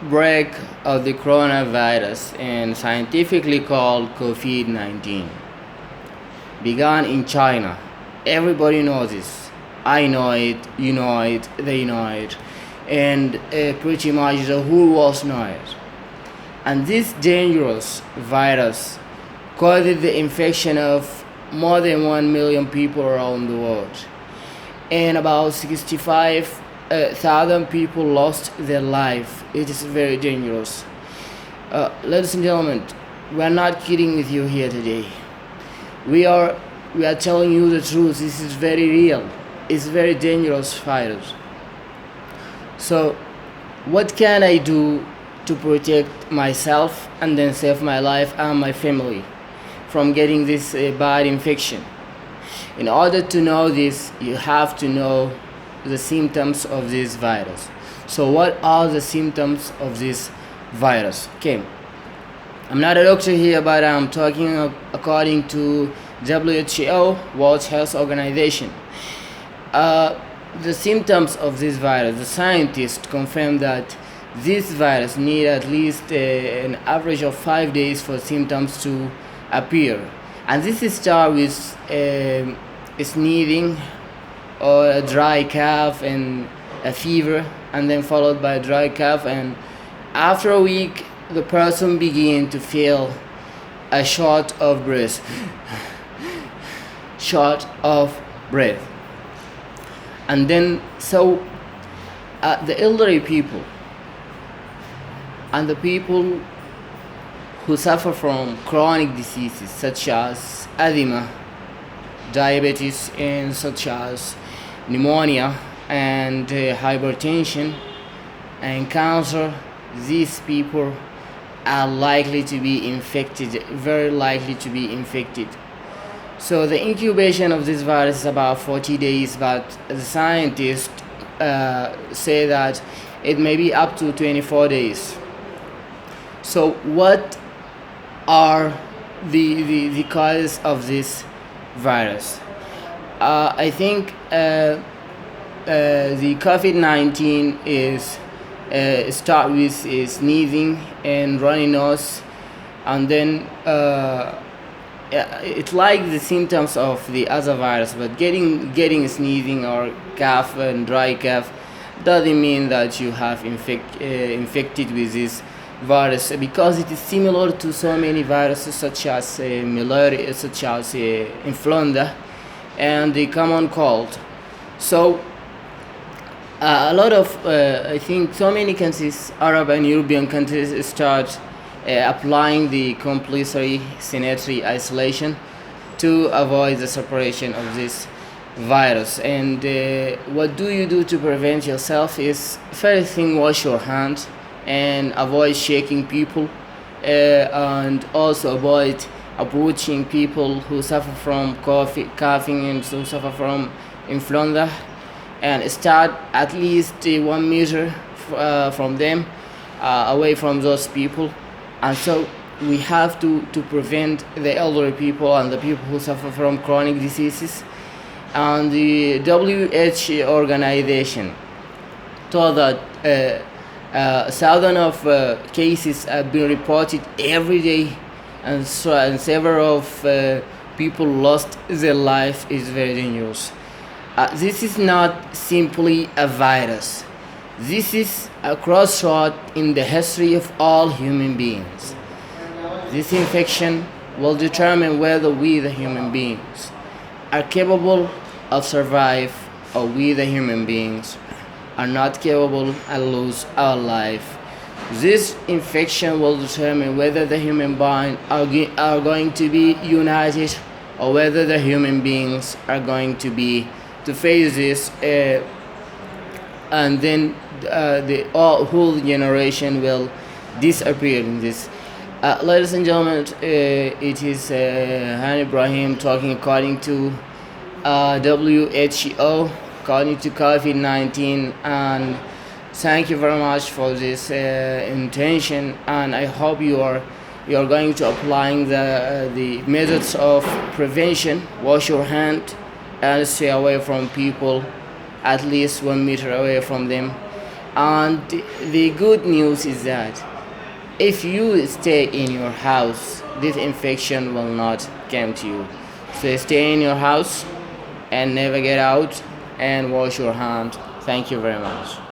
outbreak of the coronavirus, and scientifically called COVID-19, began in China. Everybody knows this. I know it, you know it, they know it, and pretty much the whole world knows it. And this dangerous virus caused the infection of more than 1 million people around the world, and about 65,000 people lost their life. It is very dangerous. Ladies and gentlemen, we are not kidding with you here today. We are telling you the truth. This is very real. It's very dangerous virus. So, what can I do to protect myself and then save my life and my family from getting this bad infection? In order to know this, you have to know the symptoms of this virus. So what are the symptoms of this virus? Okay, I'm not a doctor here, but I'm talking according to WHO, World Health Organization. The symptoms of this virus, the scientists confirm that this virus need at least an average of 5 days for symptoms to appear. And this starts with sneezing or a dry cough and a fever, and then followed by a dry cough, and after a week the person begin to feel a short of breath short of breath. And then the elderly people and the people who suffer from chronic diseases such as asthma, diabetes, and such as pneumonia and hypertension and cancer, these people are likely to be infected, very likely to be infected. So the incubation of this virus is about 40 days, but the scientists say that it may be up to 24 days. So what are the causes of this virus? I think the COVID-19 is start with sneezing and runny nose, and then it's like the symptoms of the other virus, but getting sneezing or cough and dry cough doesn't mean that you have infected with this virus, because it is similar to so many viruses such as malaria, such as influenza, and the common cold. So a lot of I think so many countries, Arab and European countries, start applying the compulsory sanitary isolation to avoid the separation of this virus. And what do you do to prevent yourself is, first thing, wash your hands and avoid shaking people, and also avoid approaching people who suffer from coughing and who suffer from influenza, and start at least 1 meter from them, away from those people. And so we have to prevent the elderly people and the people who suffer from chronic diseases. And the WHO organization told that thousands of cases have been reported every day, and several of people lost their life. Is very dangerous. This is not simply a virus. This is a crossroad in the history of all human beings. This infection will determine whether we, the human beings, are capable of survive, or we, the human beings, are not capable and lose our life. This infection will determine whether the human beings are going to be united, or whether the human beings are going to face this, and then the whole generation will disappear in this. Ladies and gentlemen, it is Han Ibrahim talking according to WHO, according to COVID-19, and thank you very much for this intention, and I hope you are going to applying the methods of prevention. Wash your hand and stay away from people, at least 1 meter away from them, And the good news is that if you stay in your house, this infection will not come to you. So stay in your house and never get out and wash your hand. Thank you very much.